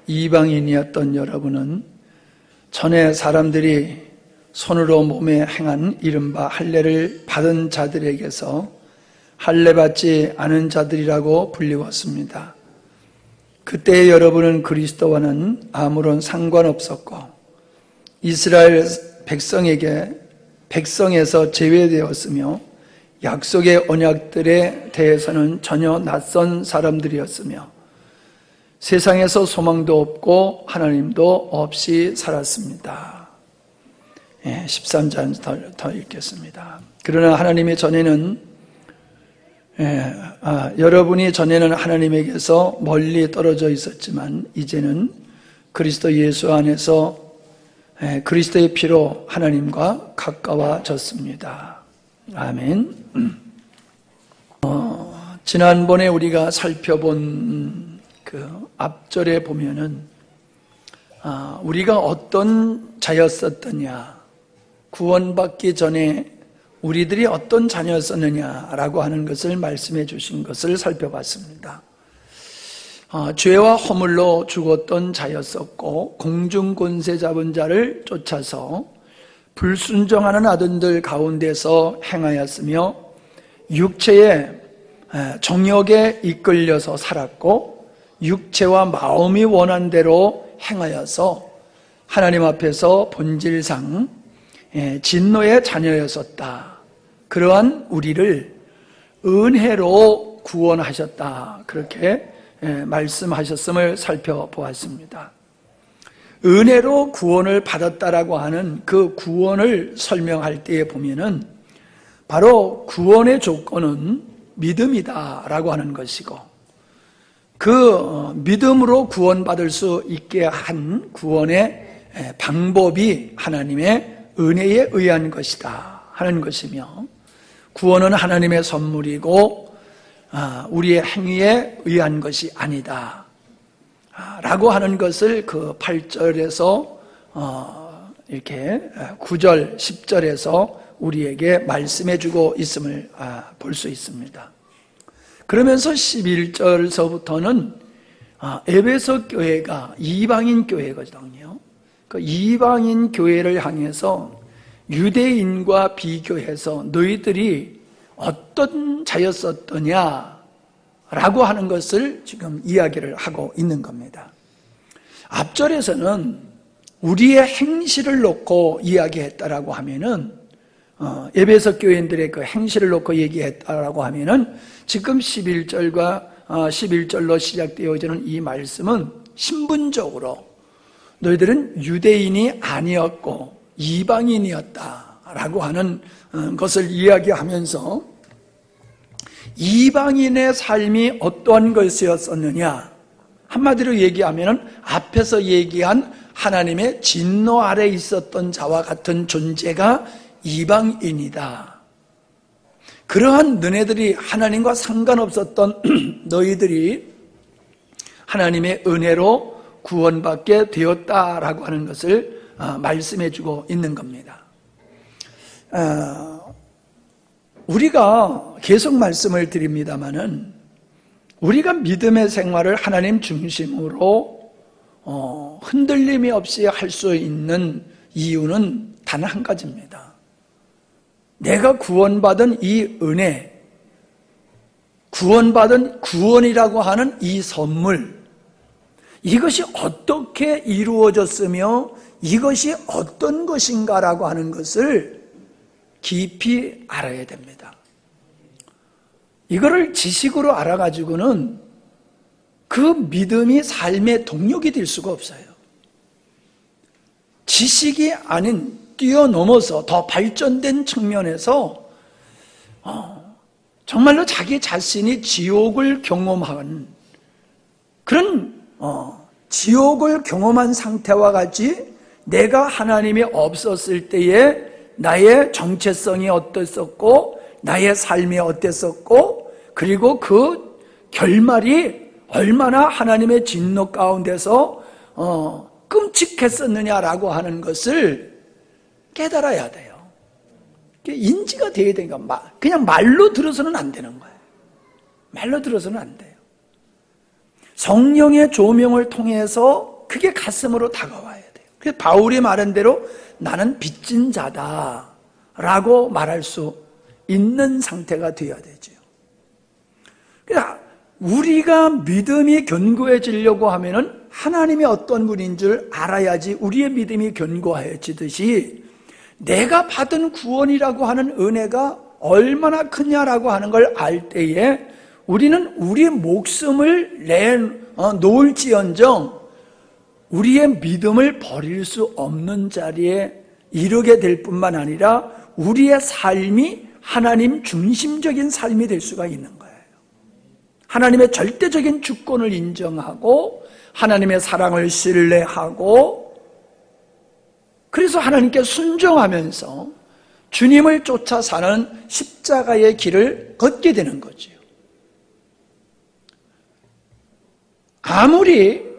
이방인이었던 여러분은 전에 사람들이 손으로 몸에 행한 이른바 할례를 받은 자들에게서 할례받지 않은 자들이라고 불리웠습니다. 그때 여러분은 그리스도와는 아무런 상관없었고 이스라엘 백성에서 제외되었으며 약속의 언약들에 대해서는 전혀 낯선 사람들이었으며 세상에서 소망도 없고 하나님도 없이 살았습니다. 13절 더 읽겠습니다. 그러나 하나님의 전에는 여러분이 전에는 하나님에게서 멀리 떨어져 있었지만 이제는 그리스도 예수 안에서 그리스도의 피로 하나님과 가까워졌습니다. 아멘. 지난번에 우리가 살펴본 그 앞절에 보면은 우리가 어떤 자였었더냐, 구원받기 전에 우리들이 어떤 자녀였었느냐라고 하는 것을 말씀해 주신 것을 살펴봤습니다. 죄와 허물로 죽었던 자였었고 공중권세 잡은 자를 쫓아서 불순종하는 아들들 가운데서 행하였으며 육체의 정욕에 이끌려서 살았고 육체와 마음이 원한 대로 행하여서 하나님 앞에서 본질상 진노의 자녀였었다. 그러한 우리를 은혜로 구원하셨다. 그렇게 말씀하셨음을 살펴보았습니다. 은혜로 구원을 받았다라고 하는 그 구원을 설명할 때에 보면은 바로 구원의 조건은 믿음이다라고 하는 것이고 그 믿음으로 구원받을 수 있게 한 구원의 방법이 하나님의 은혜에 의한 것이다 하는 것이며 구원은 하나님의 선물이고 우리의 행위에 의한 것이 아니다 라고 하는 것을 그 8절에서 이렇게 9절, 10절에서 우리에게 말씀해 주고 있음을 볼 수 있습니다. 그러면서 11절서부터는 에베소 교회가 이방인 교회거든요. 그 이방인 교회를 향해서 유대인과 비교해서 너희들이 어떤 자였었더냐 라고 하는 것을 지금 이야기를 하고 있는 겁니다. 앞절에서는 우리의 행실을 놓고 이야기했다라고 하면은 에베소 교인들의 그 행실을 놓고 얘기했다라고 하면은 지금 11절로 시작되어지는 이 말씀은 신분적으로 너희들은 유대인이 아니었고 이방인이었다라고 하는 것을 이야기하면서 이방인의 삶이 어떠한 것이었었느냐, 한마디로 얘기하면 앞에서 얘기한 하나님의 진노 아래 있었던 자와 같은 존재가 이방인이다. 그러한 너네들이 하나님과 상관없었던 너희들이 하나님의 은혜로 구원받게 되었다라고 하는 것을 말씀해 주고 있는 겁니다. 우리가 계속 말씀을 드립니다마는 우리가 믿음의 생활을 하나님 중심으로 흔들림이 없이 할 수 있는 이유는 단 한 가지입니다. 내가 구원받은 이 은혜, 구원받은 구원이라고 하는 이 선물, 이것이 어떻게 이루어졌으며 이것이 어떤 것인가라고 하는 것을 깊이 알아야 됩니다. 이거를 지식으로 알아가지고는 그 믿음이 삶의 동력이 될 수가 없어요. 지식이 아닌 뛰어넘어서 더 발전된 측면에서 정말로 자기 자신이 지옥을 경험한 그런 지옥을 경험한 상태와 같이 내가 하나님이 없었을 때에 나의 정체성이 어땠었고 나의 삶이 어땠었고 그리고 그 결말이 얼마나 하나님의 진노 가운데서 끔찍했었느냐라고 하는 것을 깨달아야 돼요. 인지가 돼야 되니까 그냥 말로 들어서는 안 되는 거예요. 말로 들어서는 안 돼요. 성령의 조명을 통해서 그게 가슴으로 다가와야 돼요. 그래서 바울이 말한 대로 나는 빚진 자다 라고 말할 수 있는 상태가 되어야 되죠. 그러니까 우리가 믿음이 견고해지려고 하면은 하나님이 어떤 분인 줄 알아야지 우리의 믿음이 견고해지듯이 내가 받은 구원이라고 하는 은혜가 얼마나 크냐라고 하는 걸 알 때에 우리는 우리의 목숨을 내놓을지언정 우리의 믿음을 버릴 수 없는 자리에 이르게 될 뿐만 아니라 우리의 삶이 하나님 중심적인 삶이 될 수가 있는 거예요. 하나님의 절대적인 주권을 인정하고 하나님의 사랑을 신뢰하고 그래서 하나님께 순종하면서 주님을 쫓아 사는 십자가의 길을 걷게 되는 거죠. 아무리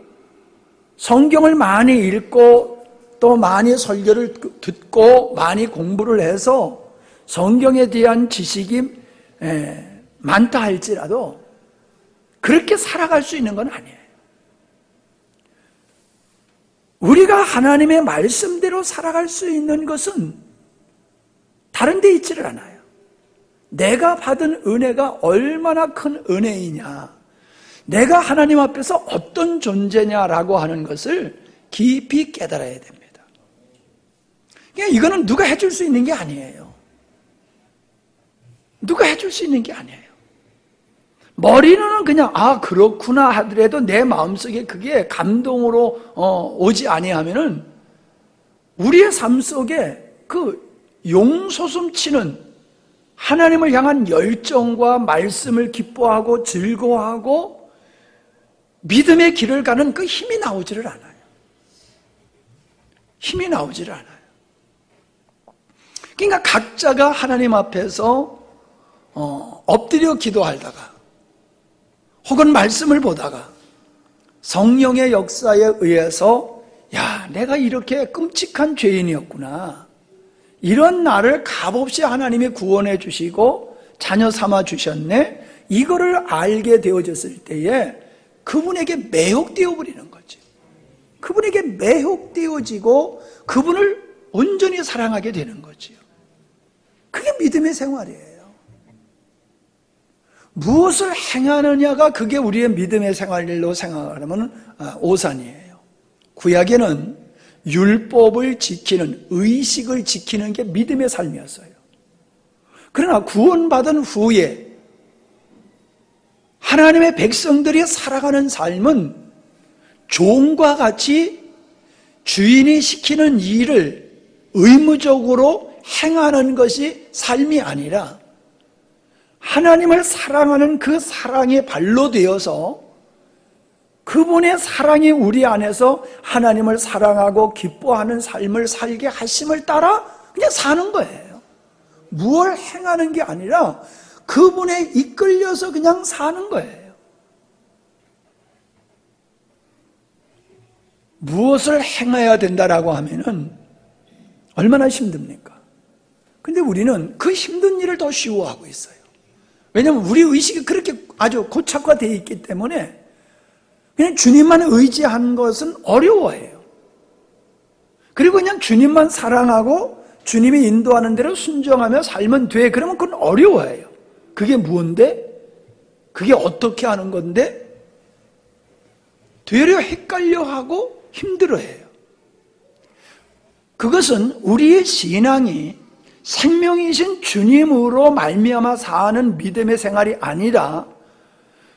성경을 많이 읽고 또 많이 설교를 듣고 많이 공부를 해서 성경에 대한 지식이 많다 할지라도 그렇게 살아갈 수 있는 건 아니에요. 우리가 하나님의 말씀대로 살아갈 수 있는 것은 다른 데 있지를 않아요. 내가 받은 은혜가 얼마나 큰 은혜이냐, 내가 하나님 앞에서 어떤 존재냐라고 하는 것을 깊이 깨달아야 됩니다. 그러니까 이거는 누가 해줄 수 있는 게 아니에요. 누가 해줄 수 있는 게 아니에요. 머리는 그냥 그렇구나 하더라도 내 마음속에 그게 감동으로 오지 아니하면은 우리의 삶 속에 그 용솟음치는 하나님을 향한 열정과 말씀을 기뻐하고 즐거워하고 믿음의 길을 가는 그 힘이 나오지를 않아요. 힘이 나오지를 않아요. 그러니까 각자가 하나님 앞에서 엎드려 기도하다가 혹은 말씀을 보다가 성령의 역사에 의해서 내가 이렇게 끔찍한 죄인이었구나, 이런 나를 값없이 하나님이 구원해 주시고 자녀 삼아 주셨네, 이거를 알게 되어졌을 때에 그분에게 매혹되어 버리는 거죠. 그분에게 매혹되어지고 그분을 온전히 사랑하게 되는 거죠. 그게 믿음의 생활이에요. 무엇을 행하느냐가 그게 우리의 믿음의 생활로 생각하면 오산이에요. 구약에는 율법을 지키는, 의식을 지키는 게 믿음의 삶이었어요. 그러나 구원받은 후에 하나님의 백성들이 살아가는 삶은 종과 같이 주인이 시키는 일을 의무적으로 행하는 것이 삶이 아니라 하나님을 사랑하는 그 사랑의 발로 되어서 그분의 사랑이 우리 안에서 하나님을 사랑하고 기뻐하는 삶을 살게 하심을 따라 그냥 사는 거예요. 무엇을 행하는 게 아니라 그분에 이끌려서 그냥 사는 거예요. 무엇을 행해야 된다라고 하면은 얼마나 힘듭니까? 근데 우리는 그 힘든 일을 더 쉬워하고 있어요. 왜냐하면 우리 의식이 그렇게 아주 고착화되어 있기 때문에 그냥 주님만 의지하는 것은 어려워해요. 그리고 그냥 주님만 사랑하고 주님이 인도하는 대로 순종하며 살면 돼. 그러면 그건 어려워해요. 그게 뭔데? 그게 어떻게 하는 건데? 되려 헷갈려하고 힘들어해요. 그것은 우리의 신앙이 생명이신 주님으로 말미암아 사는 믿음의 생활이 아니라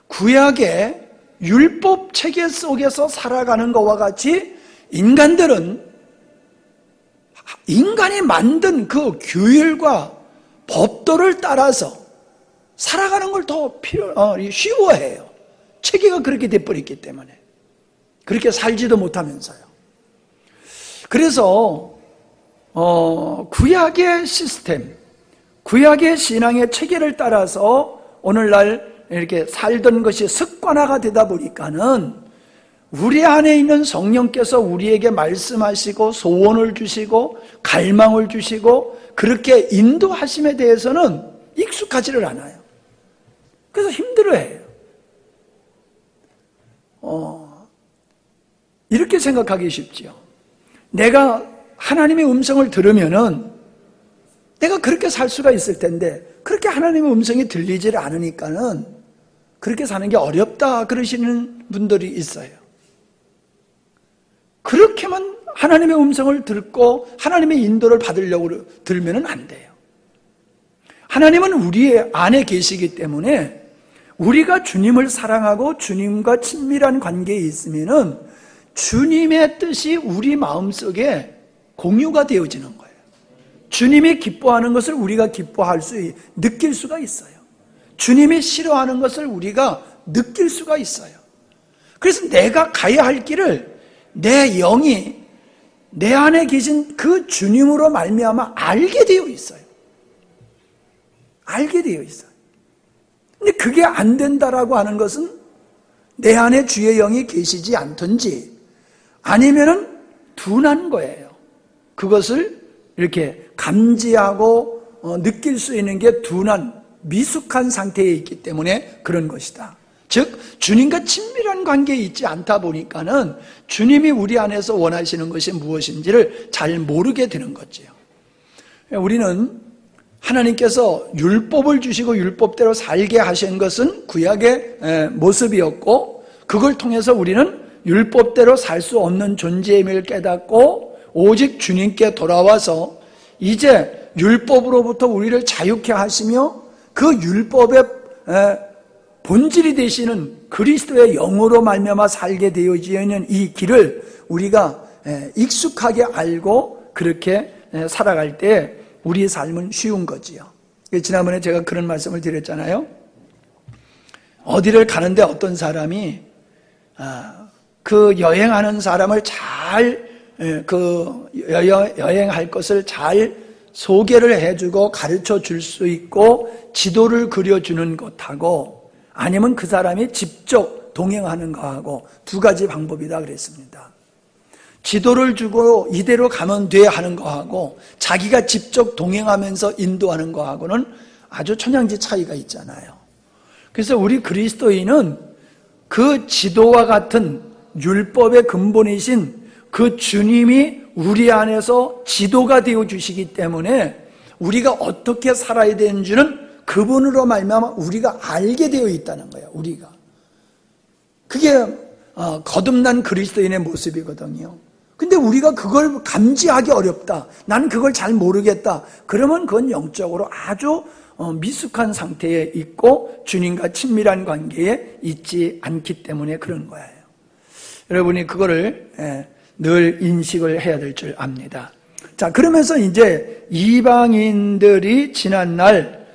구약의 율법 체계 속에서 살아가는 것과 같이 인간들은 인간이 만든 그 규율과 법도를 따라서 살아가는 걸 더 쉬워해요. 체계가 그렇게 돼버렸기 때문에. 그렇게 살지도 못하면서요. 그래서 구약의 시스템, 구약의 신앙의 체계를 따라서 오늘날 이렇게 살던 것이 습관화가 되다 보니까는 우리 안에 있는 성령께서 우리에게 말씀하시고 소원을 주시고 갈망을 주시고 그렇게 인도하심에 대해서는 익숙하지를 않아요. 그래서 힘들어해요. 이렇게 생각하기 쉽지요. 내가 하나님의 음성을 들으면은 내가 그렇게 살 수가 있을 텐데 그렇게 하나님의 음성이 들리질 않으니까는 그렇게 사는 게 어렵다 그러시는 분들이 있어요. 그렇게만 하나님의 음성을 듣고 하나님의 인도를 받으려고 들으면 안 돼요. 하나님은 우리 안에 계시기 때문에 우리가 주님을 사랑하고 주님과 친밀한 관계에 있으면은 주님의 뜻이 우리 마음속에 공유가 되어지는 거예요. 주님이 기뻐하는 것을 우리가 느낄 수가 있어요. 주님이 싫어하는 것을 우리가 느낄 수가 있어요. 그래서 내가 가야 할 길을 내 영이 내 안에 계신 그 주님으로 말미암아 알게 되어 있어요. 알게 되어 있어요. 근데 그게 안 된다라고 하는 것은 내 안에 주의 영이 계시지 않든지 아니면은 둔한 거예요. 그것을 이렇게 감지하고 느낄 수 있는 게 둔한 미숙한 상태에 있기 때문에 그런 것이다. 즉 주님과 친밀한 관계에 있지 않다 보니까는 주님이 우리 안에서 원하시는 것이 무엇인지를 잘 모르게 되는 거지요. 우리는 하나님께서 율법을 주시고 율법대로 살게 하신 것은 구약의 모습이었고 그걸 통해서 우리는 율법대로 살 수 없는 존재임을 깨닫고 오직 주님께 돌아와서 이제 율법으로부터 우리를 자유케 하시며 그 율법의 본질이 되시는 그리스도의 영으로 말미암아 살게 되어지는 이 길을 우리가 익숙하게 알고 그렇게 살아갈 때 우리의 삶은 쉬운 거지요. 지난번에 제가 그런 말씀을 드렸잖아요. 어디를 가는데 어떤 사람이 그 여행하는 사람을 여행할 것을 잘 소개를 해주고 가르쳐 줄 수 있고 지도를 그려주는 것하고 아니면 그 사람이 직접 동행하는 거하고 두 가지 방법이다 그랬습니다. 지도를 주고 이대로 가면 돼 하는 거하고 자기가 직접 동행하면서 인도하는 거하고는 아주 천양지 차이가 있잖아요. 그래서 우리 그리스도인은 그 지도와 같은 율법의 근본이신 그 주님이 우리 안에서 지도가 되어 주시기 때문에 우리가 어떻게 살아야 되는지는 그분으로 말미암아 우리가 알게 되어 있다는 거예요. 우리가 그게 거듭난 그리스도인의 모습이거든요. 근데 우리가 그걸 감지하기 어렵다. 난 그걸 잘 모르겠다. 그러면 그건 영적으로 아주 미숙한 상태에 있고 주님과 친밀한 관계에 있지 않기 때문에 그런 거예요. 여러분이 그거를 늘 인식을 해야 될 줄 압니다. 자, 그러면서 이제 이방인들이 지난날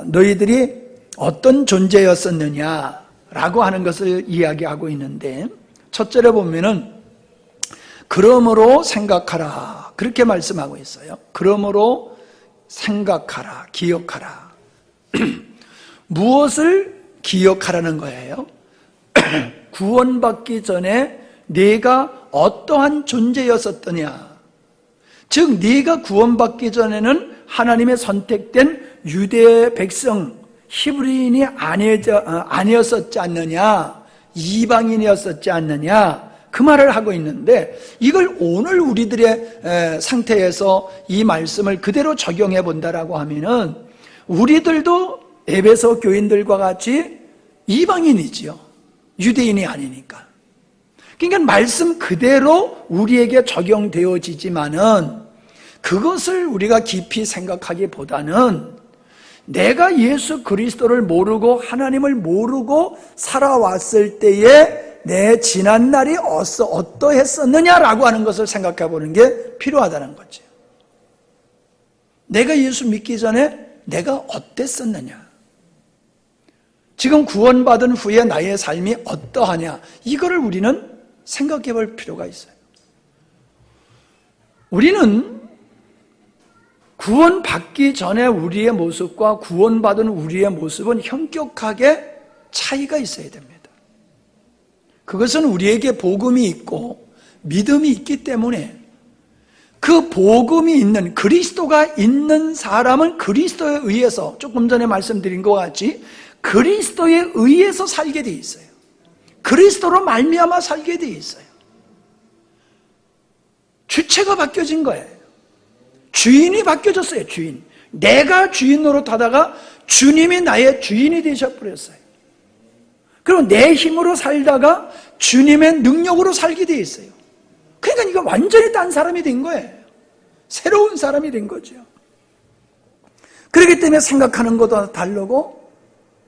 너희들이 어떤 존재였었느냐라고 하는 것을 이야기하고 있는데 첫 절에 보면은 그러므로 생각하라 그렇게 말씀하고 있어요. 그러므로 생각하라, 기억하라. 무엇을 기억하라는 거예요? 구원받기 전에 네가 어떠한 존재였었더냐. 즉 네가 구원받기 전에는 하나님의 선택된 유대 백성 히브리인이 아니었었지 않느냐, 이방인이었었지 않느냐, 그 말을 하고 있는데 이걸 오늘 우리들의 상태에서 이 말씀을 그대로 적용해 본다라고 하면은 우리들도 에베소 교인들과 같이 이방인이지요. 유대인이 아니니까. 그러니까 말씀 그대로 우리에게 적용되어지지만은 그것을 우리가 깊이 생각하기보다는 내가 예수 그리스도를 모르고 하나님을 모르고 살아왔을 때에 내 지난날이 어떠했었느냐라고 하는 것을 생각해 보는 게 필요하다는 거죠. 내가 예수 믿기 전에 내가 어땠었느냐, 지금 구원받은 후에 나의 삶이 어떠하냐, 이거를 우리는 생각해 볼 필요가 있어요. 우리는 구원받기 전에 우리의 모습과 구원받은 우리의 모습은 현격하게 차이가 있어야 됩니다. 그것은 우리에게 복음이 있고 믿음이 있기 때문에 그 복음이 있는 그리스도가 있는 사람은 그리스도에 의해서 조금 전에 말씀드린 것 같이 그리스도에 의해서 살게 돼 있어요. 그리스도로 말미암아 살게 돼 있어요. 주체가 바뀌어진 거예요. 주인이 바뀌어졌어요. 주인. 내가 주인 노릇하다가 주님이 나의 주인이 되셔버렸어요. 그리고 내 힘으로 살다가 주님의 능력으로 살게 돼 있어요. 그러니까 이거 완전히 딴 사람이 된 거예요. 새로운 사람이 된 거죠. 그렇기 때문에 생각하는 것도 다르고,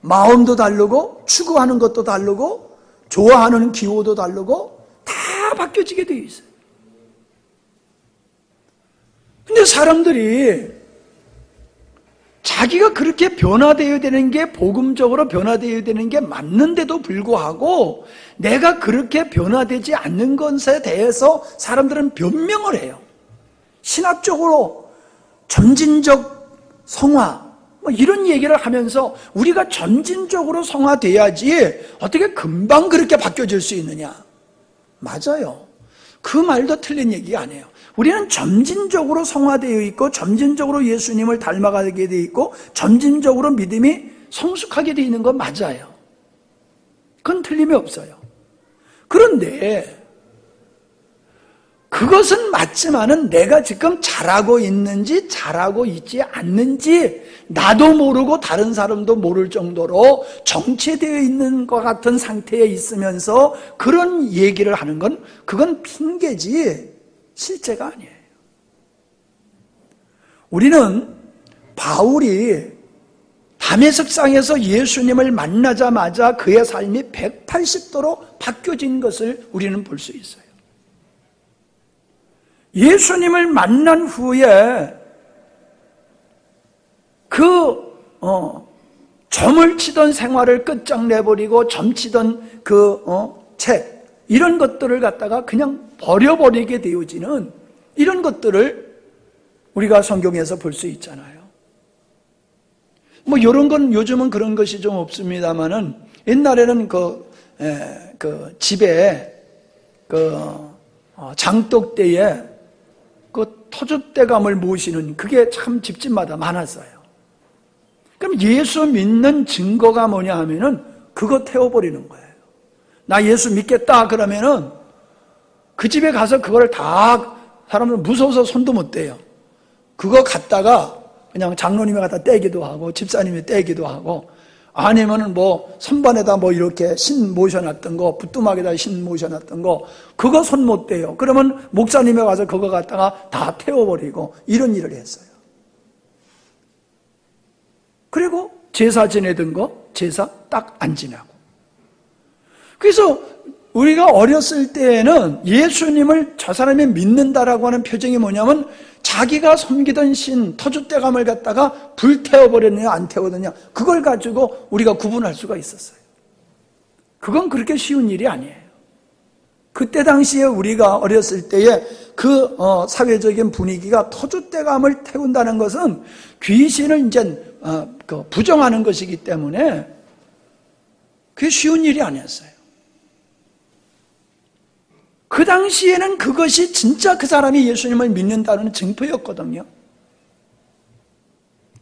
마음도 다르고, 추구하는 것도 다르고, 좋아하는 기호도 다르고, 다 바뀌어지게 돼 있어요. 근데 사람들이 자기가 그렇게 변화되어야 되는 게, 복음적으로 변화되어야 되는 게 맞는데도 불구하고 내가 그렇게 변화되지 않는 것에 대해서 사람들은 변명을 해요. 신학적으로 점진적 성화 뭐 이런 얘기를 하면서 우리가 점진적으로 성화돼야지 어떻게 금방 그렇게 바뀌어질 수 있느냐. 맞아요. 그 말도 틀린 얘기 아니에요. 우리는 점진적으로 성화되어 있고, 점진적으로 예수님을 닮아가게 되어 있고, 점진적으로 믿음이 성숙하게 되어 있는 건 맞아요. 그건 틀림이 없어요. 그런데 그것은 맞지만은 내가 지금 잘하고 있는지 잘하고 있지 않는지 나도 모르고 다른 사람도 모를 정도로 정체되어 있는 것 같은 상태에 있으면서 그런 얘기를 하는 건 그건 핑계지 실제가 아니에요. 우리는 바울이 다메섹상에서 예수님을 만나자마자 그의 삶이 180도로 바뀌어진 것을 우리는 볼 수 있어요. 예수님을 만난 후에 점을 치던 생활을 끝장내버리고 점치던 책 이런 것들을 갖다가 그냥 버려버리게 되어지는 이런 것들을 우리가 성경에서 볼 수 있잖아요. 뭐 이런 건 요즘은 그런 것이 좀 없습니다만은 옛날에는 집에 장독대에 터줏대감을 모시는 그게 참 집집마다 많았어요. 그럼 예수 믿는 증거가 뭐냐 하면은 그거 태워버리는 거예요. 나 예수 믿겠다 그러면은 그 집에 가서 그걸 다 사람들은 무서워서 손도 못 대요. 그거 갖다가 그냥 장로님이 갖다 떼기도 하고 집사님이 떼기도 하고 아니면은 뭐 선반에다 뭐 이렇게 신 모셔놨던 거 부뚜막에다 신 모셔놨던 거 그거 손 못 대요. 그러면 목사님이 가서 그거 갖다가 다 태워버리고 이런 일을 했어요. 그리고 제사 지내던 거 제사 딱 안 지내고. 그래서 우리가 어렸을 때에는 예수님을 저 사람이 믿는다라고 하는 표정이 뭐냐면 자기가 섬기던 신 터줏대감을 갖다가 불태워버렸느냐 안 태웠느냐 그걸 가지고 우리가 구분할 수가 있었어요. 그건 그렇게 쉬운 일이 아니에요. 그때 당시에 우리가 어렸을 때에 사회적인 분위기가 터줏대감을 태운다는 것은 귀신을 이제 부정하는 것이기 때문에 그게 쉬운 일이 아니었어요. 그 당시에는 그것이 진짜 그 사람이 예수님을 믿는다는 증표였거든요.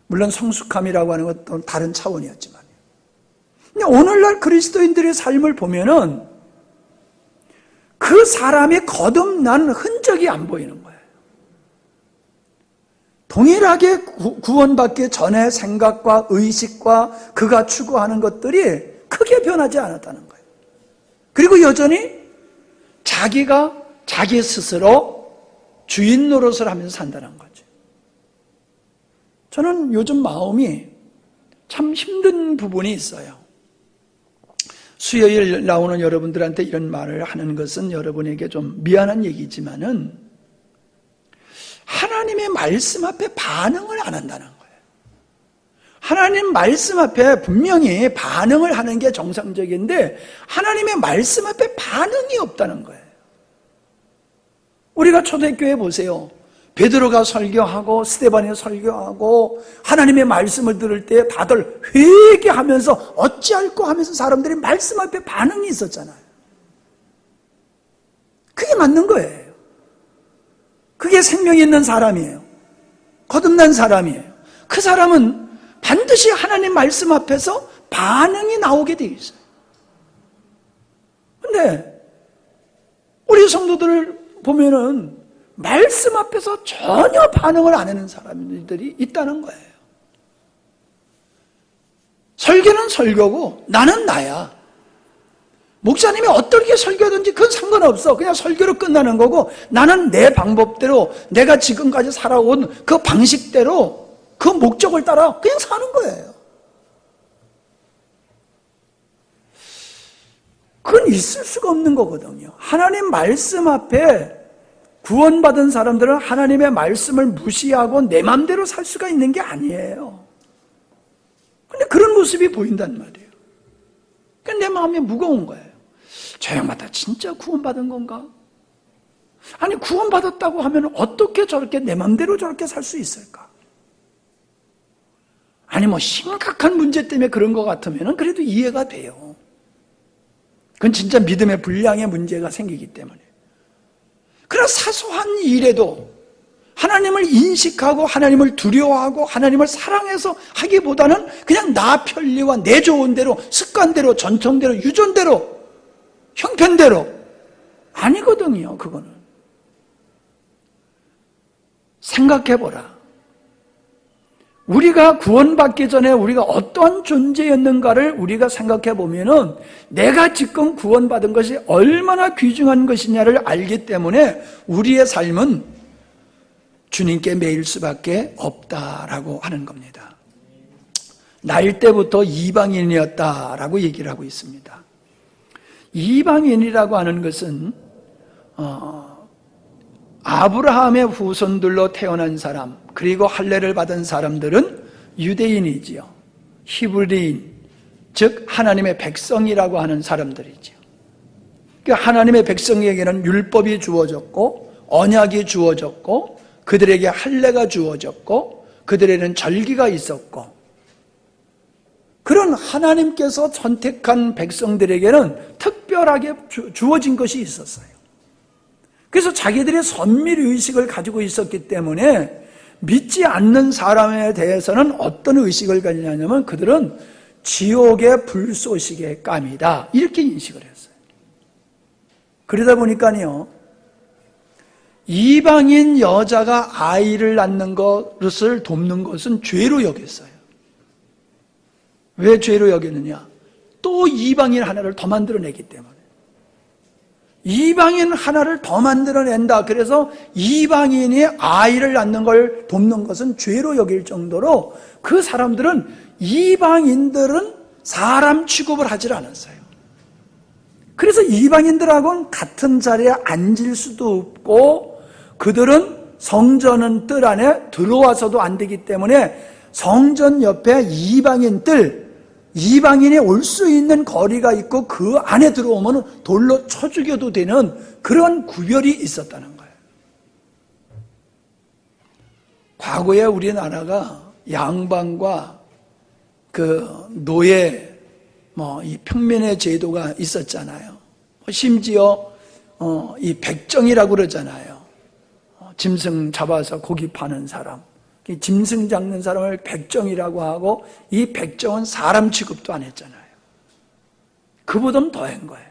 물론 성숙함이라고 하는 것도 다른 차원이었지만. 근데 오늘날 그리스도인들의 삶을 보면은 그 사람이 거듭난 흔적이 안 보이는 거예요. 동일하게 구원받기 전의 생각과 의식과 그가 추구하는 것들이 크게 변하지 않았다는 거예요. 그리고 여전히 자기가 자기 스스로 주인 노릇을 하면서 산다는 거죠. 저는 요즘 마음이 참 힘든 부분이 있어요. 수요일 나오는 여러분들한테 이런 말을 하는 것은 여러분에게 좀 미안한 얘기지만은 하나님의 말씀 앞에 반응을 안 한다는 거예요. 하나님 말씀 앞에 분명히 반응을 하는 게 정상적인데 하나님의 말씀 앞에 반응이 없다는 거예요. 우리가 초대교회 보세요. 베드로가 설교하고 스데반이 설교하고 하나님의 말씀을 들을 때 다들 회개하면서 어찌할꼬 하면서 사람들이 말씀 앞에 반응이 있었잖아요. 그게 맞는 거예요. 그게 생명이 있는 사람이에요. 거듭난 사람이에요. 그 사람은 반드시 하나님 말씀 앞에서 반응이 나오게 돼 있어요. 근데 우리 성도들을 보면은 말씀 앞에서 전혀 반응을 안 하는 사람들이 있다는 거예요. 설교는 설교고 나는 나야. 목사님이 어떻게 설교하든지 그건 상관없어. 그냥 설교로 끝나는 거고 나는 내 방법대로 내가 지금까지 살아온 그 방식대로 그 목적을 따라 그냥 사는 거예요. 그건 있을 수가 없는 거거든요. 하나님 말씀 앞에 구원받은 사람들은 하나님의 말씀을 무시하고 내 맘대로 살 수가 있는 게 아니에요. 근데 그런 모습이 보인단 말이에요. 그러니까 내 마음이 무거운 거예요. 저 양반다 진짜 구원받은 건가? 아니 구원받았다고 하면 어떻게 저렇게 내 맘대로 저렇게 살 수 있을까? 아니 뭐 심각한 문제 때문에 그런 것 같으면 그래도 이해가 돼요. 그건 진짜 믿음의 분량의 문제가 생기기 때문에. 그러나 사소한 일에도 하나님을 인식하고 하나님을 두려워하고 하나님을 사랑해서 하기보다는 그냥 나 편리와 내 좋은 대로 습관대로 전통대로 유전대로 형편대로 아니거든요. 그거는 생각해보라. 우리가 구원받기 전에 우리가 어떠한 존재였는가를 우리가 생각해보면은 내가 지금 구원받은 것이 얼마나 귀중한 것이냐를 알기 때문에 우리의 삶은 주님께 매일 수밖에 없다라고 하는 겁니다. 날 때부터 이방인이었다라고 얘기를 하고 있습니다. 이방인이라고 하는 것은 아브라함의 후손들로 태어난 사람 그리고 할례를 받은 사람들은 유대인이지요. 히브리인, 즉 하나님의 백성이라고 하는 사람들이지요. 그러니까 하나님의 백성에게는 율법이 주어졌고 언약이 주어졌고 그들에게 할례가 주어졌고 그들에게는 절기가 있었고 그런 하나님께서 선택한 백성들에게는 특별하게 주어진 것이 있었어요. 그래서 자기들의 선밀의식을 가지고 있었기 때문에 믿지 않는 사람에 대해서는 어떤 의식을 가지냐면 그들은 지옥의 불쏘시개 감이다 이렇게 인식을 했어요. 그러다 보니까요 이방인 여자가 아이를 낳는 것을 돕는 것은 죄로 여겼어요. 왜 죄로 여겼느냐? 또 이방인 하나를 더 만들어내기 때문에. 이방인 하나를 더 만들어낸다. 그래서 이방인이 아이를 낳는 걸 돕는 것은 죄로 여길 정도로 그 사람들은 이방인들은 사람 취급을 하질 않았어요. 그래서 이방인들하고는 같은 자리에 앉을 수도 없고 그들은 성전은 뜰 안에 들어와서도 안 되기 때문에 성전 옆에 이방인이 올 수 있는 거리가 있고 그 안에 들어오면 돌로 쳐 죽여도 되는 그런 구별이 있었다는 거예요. 과거에 우리나라가 양반과 그 노예, 이 평면의 제도가 있었잖아요. 심지어 이 백정이라고 그러잖아요. 짐승 잡아서 고기 파는 사람. 짐승 잡는 사람을 백정이라고 하고 이 백정은 사람 취급도 안 했잖아요. 그보다는 더한 거예요.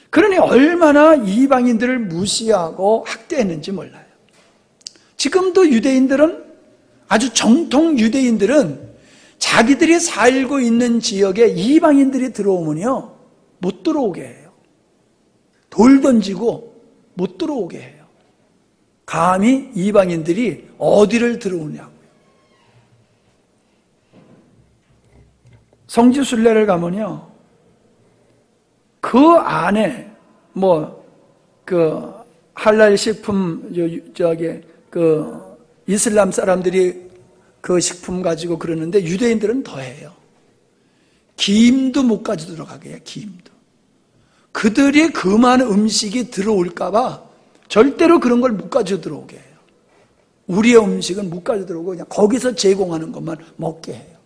그러니 얼마나 이방인들을 무시하고 학대했는지 몰라요. 지금도 유대인들은 아주 정통 유대인들은 자기들이 살고 있는 지역에 이방인들이 들어오면요 못 들어오게 해요. 돌 던지고 못 들어오게 해요. 감히 이방인들이 어디를 들어오냐고요. 성지순례를 가면요, 그 안에 할랄 식품 이슬람 사람들이 그 식품 가지고 그러는데 유대인들은 더해요. 김도 못 가지고 들어가게 해요. 김도. 그들이 그 많은 음식이 들어올까봐 절대로 그런 걸 못 가지고 들어오게 해요. 우리의 음식은 못 가지고 들어오고 그냥 거기서 제공하는 것만 먹게 해요.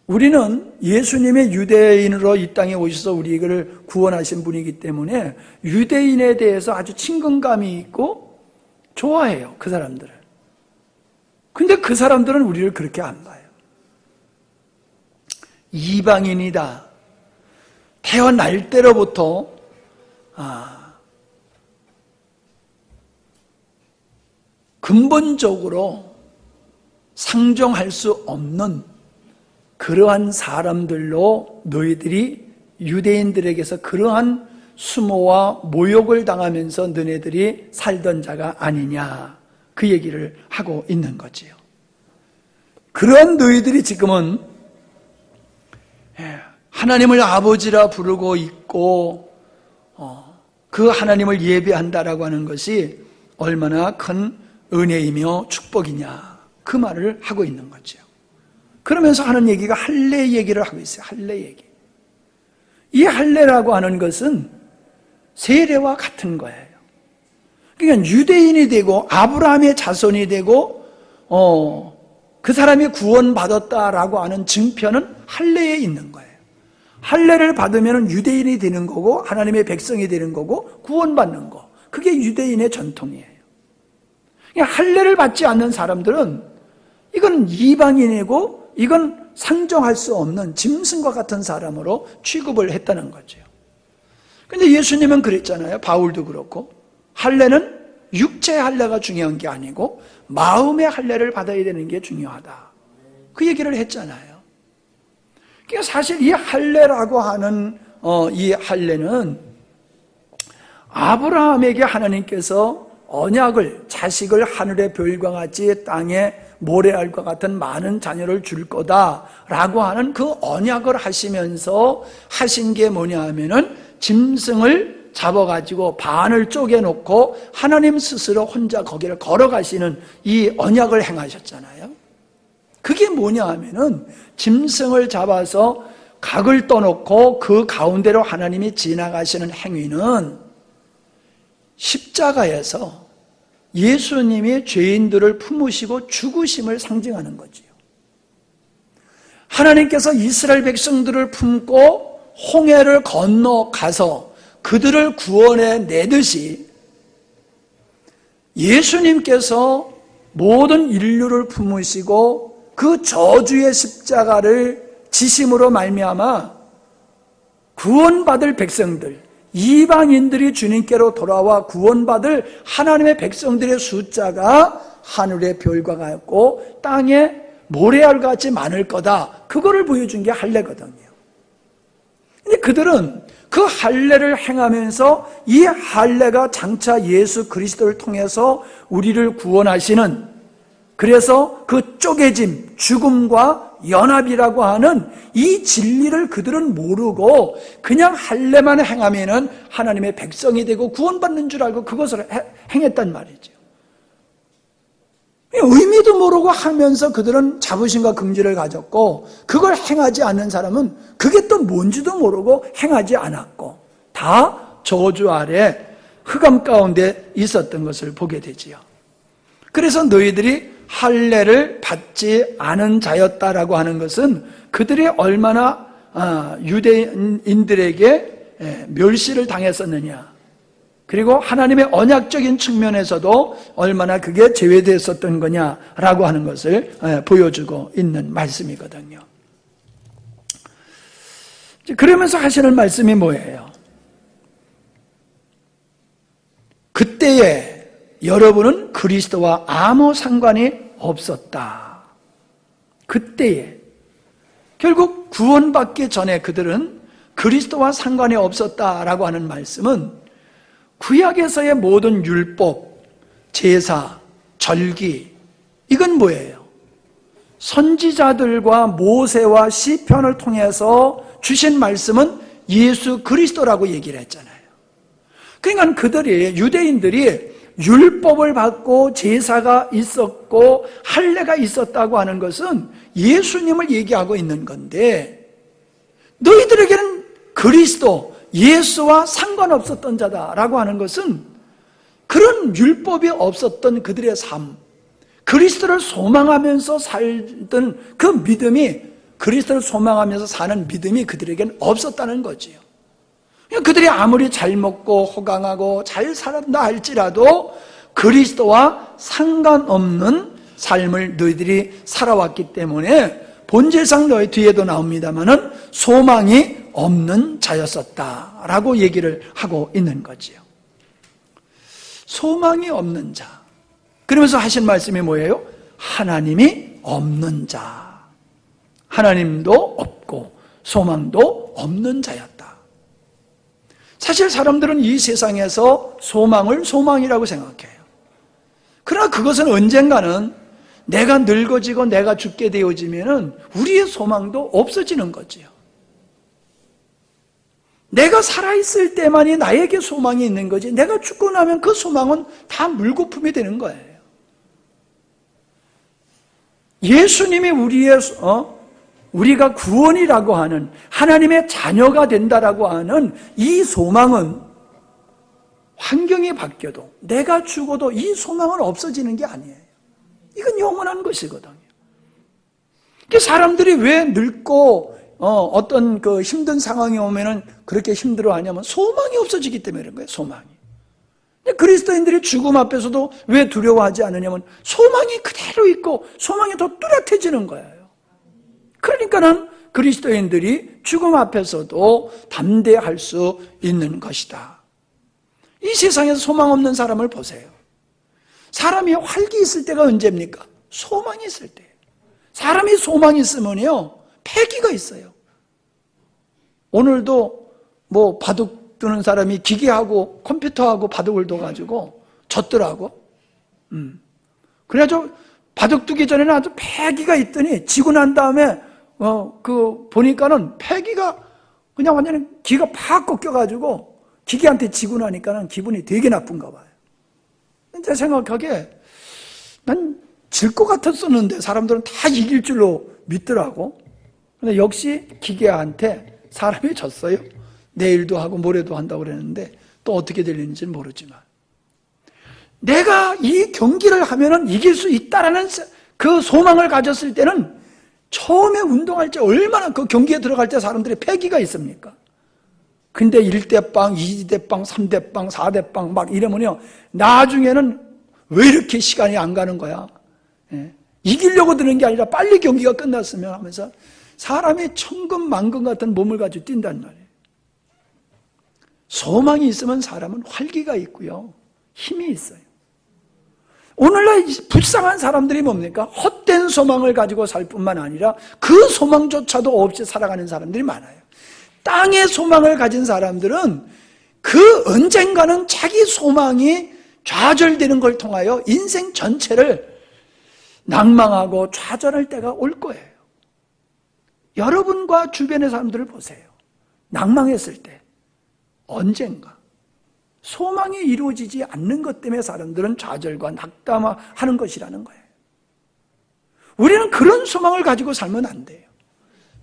우리는 예수님의 유대인으로 이 땅에 오셔서 우리를 구원하신 분이기 때문에 유대인에 대해서 아주 친근감이 있고 좋아해요. 그 사람들을. 근데 그 사람들은 우리를 그렇게 안 봐요. 이방인이다. 태어날 때로부터 근본적으로 상종할 수 없는 그러한 사람들로 너희들이 유대인들에게서 그러한 수모와 모욕을 당하면서 너네들이 살던 자가 아니냐, 그 얘기를 하고 있는 거지요. 그런 너희들이 지금은 하나님을 아버지라 부르고 있고 그 하나님을 예배한다라고 하는 것이 얼마나 큰 은혜이며 축복이냐, 그 말을 하고 있는 거죠. 그러면서 하는 얘기가 할례 얘기를 하고 있어요. 할례 얘기. 이 할례라고 하는 것은 세례와 같은 거예요. 그러니까 유대인이 되고 아브라함의 자손이 되고 그 사람이 구원받았다라고 하는 증표는 할례에 있는 거예요. 할례를 받으면 유대인이 되는 거고 하나님의 백성이 되는 거고 구원받는 거. 그게 유대인의 전통이에요. 그러니까 할례를 받지 않는 사람들은 이건 이방인이고 이건 상종할 수 없는 짐승과 같은 사람으로 취급을 했다는 거죠. 근데 예수님은 그랬잖아요. 바울도 그렇고 할례는 육체의 할례가 중요한 게 아니고 마음의 할례를 받아야 되는 게 중요하다, 그 얘기를 했잖아요. 그러니까 사실 이 할례라고 하는 이 할례는 아브라함에게 하나님께서 언약을, 자식을 하늘의 별과 같이 땅에 모래알과 같은 많은 자녀를 줄 거다라고 하는 그 언약을 하시면서 하신 게 뭐냐 하면은 짐승을 잡아가지고 반을 쪼개놓고 하나님 스스로 혼자 거기를 걸어가시는 이 언약을 행하셨잖아요. 그게 뭐냐 하면은 짐승을 잡아서 각을 떠놓고 그 가운데로 하나님이 지나가시는 행위는 십자가에서 예수님이 죄인들을 품으시고 죽으심을 상징하는 거지요. 하나님께서 이스라엘 백성들을 품고 홍해를 건너가서 그들을 구원해 내듯이 예수님께서 모든 인류를 품으시고 그 저주의 십자가를 지심으로 말미암아 구원받을 백성들, 이방인들이 주님께로 돌아와 구원받을 하나님의 백성들의 숫자가 하늘의 별과 같고 땅에 모래알같이 많을 거다, 그거를 보여준 게 할례거든요. 근데 그들은 그 할례를 행하면서 이 할례가 장차 예수 그리스도를 통해서 우리를 구원하시는, 그래서 그 쪼개짐, 죽음과 연합이라고 하는 이 진리를 그들은 모르고 그냥 할례만 행하면은 하나님의 백성이 되고 구원받는 줄 알고 그것을 행했단 말이죠. 의미도 모르고 하면서 그들은 자부심과 긍지를 가졌고, 그걸 행하지 않는 사람은 그게 또 뭔지도 모르고 행하지 않았고, 다 저주 아래 흑암 가운데 있었던 것을 보게 되지요. 그래서 너희들이 할례를 받지 않은 자였다라고 하는 것은 그들이 얼마나 유대인들에게 멸시를 당했었느냐, 그리고 하나님의 언약적인 측면에서도 얼마나 그게 제외되었었던 거냐라고 하는 것을 보여주고 있는 말씀이거든요. 그러면서 하시는 말씀이 뭐예요? 그때에 여러분은 그리스도와 아무 상관이 없었다. 그때에, 결국 구원받기 전에 그들은 그리스도와 상관이 없었다라고 하는 말씀은 구약에서의 모든 율법, 제사, 절기, 이건 뭐예요? 선지자들과 모세와 시편을 통해서 주신 말씀은 예수 그리스도라고 얘기를 했잖아요. 그러니까 그들이, 유대인들이 율법을 받고 제사가 있었고 할례가 있었다고 하는 것은 예수님을 얘기하고 있는 건데, 너희들에게는 그리스도, 예수와 상관없었던 자다라고 하는 것은 그런 율법이 없었던 그들의 삶, 그리스도를 소망하면서 살던 그 믿음이, 그리스도를 소망하면서 사는 믿음이 그들에게는 없었다는 거지요. 그들이 아무리 잘 먹고 호강하고 잘 살았다 할지라도 그리스도와 상관없는 삶을 너희들이 살아왔기 때문에 본질상 너희 뒤에도 나옵니다마는 소망이 없는 자였었다라고 얘기를 하고 있는 거지요. 소망이 없는 자. 그러면서 하신 말씀이 뭐예요? 하나님이 없는 자, 하나님도 없고 소망도 없는 자였다. 사실 사람들은 이 세상에서 소망을 소망이라고 생각해요. 그러나 그것은 언젠가는 내가 늙어지고 내가 죽게 되어지면은 우리의 소망도 없어지는 거지요. 내가 살아있을 때만이 나에게 소망이 있는 거지, 내가 죽고 나면 그 소망은 다 물거품이 되는 거예요. 예수님이 우리가 구원이라고 하는, 하나님의 자녀가 된다라고 하는 이 소망은 환경이 바뀌어도, 내가 죽어도 이 소망은 없어지는 게 아니에요. 이건 영원한 것이거든요. 사람들이 왜 늙고 어떤 그 힘든 상황이 오면은 그렇게 힘들어하냐면 소망이 없어지기 때문에 그런 거예요. 소망이. 그리스도인들이 죽음 앞에서도 왜 두려워하지 않느냐면 소망이 그대로 있고 소망이 더 뚜렷해지는 거예요. 그러니까는 그리스도인들이 죽음 앞에서도 담대할 수 있는 것이다. 이 세상에서 소망 없는 사람을 보세요. 사람이 활기 있을 때가 언제입니까? 소망이 있을 때. 사람이 소망이 있으면요, 패기가 있어요. 오늘도 뭐 바둑 두는 사람이 기계하고 컴퓨터하고 바둑을 둬가지고 졌더라고. 그래가지고 바둑 두기 전에는 아주 패기가 있더니 지고 난 다음에 보니까는 패기가 그냥 완전히 기가 팍 꺾여가지고 기계한테 지고 나니까는 기분이 되게 나쁜가 봐요. 제 생각하기에 난 질 것 같았었는데 사람들은 다 이길 줄로 믿더라고. 근데 역시 기계한테 사람이 졌어요. 내일도 하고 모레도 한다고 그랬는데 또 어떻게 될는지는 모르지만 내가 이 경기를 하면은 이길 수 있다라는 그 소망을 가졌을 때는 처음에 운동할 때 얼마나 그 경기에 들어갈 때 사람들이 패기가 있습니까? 근데 1대빵, 2대빵, 3대빵, 4대빵 막 이러면요, 나중에는 왜 이렇게 시간이 안 가는 거야? 예. 이기려고 드는 게 아니라 빨리 경기가 끝났으면 하면서 사람이 천근만근 같은 몸을 가지고 뛴단 말이에요. 소망이 있으면 사람은 활기가 있고요, 힘이 있어요. 오늘날 불쌍한 사람들이 뭡니까? 헛된 소망을 가지고 살 뿐만 아니라 그 소망조차도 없이 살아가는 사람들이 많아요. 땅의 소망을 가진 사람들은 그 언젠가는 자기 소망이 좌절되는 걸 통하여 인생 전체를 낭망하고 좌절할 때가 올 거예요. 여러분과 주변의 사람들을 보세요. 낭망했을 때 언젠가 소망이 이루어지지 않는 것 때문에 사람들은 좌절과 낙담하는 것이라는 거예요. 우리는 그런 소망을 가지고 살면 안 돼요.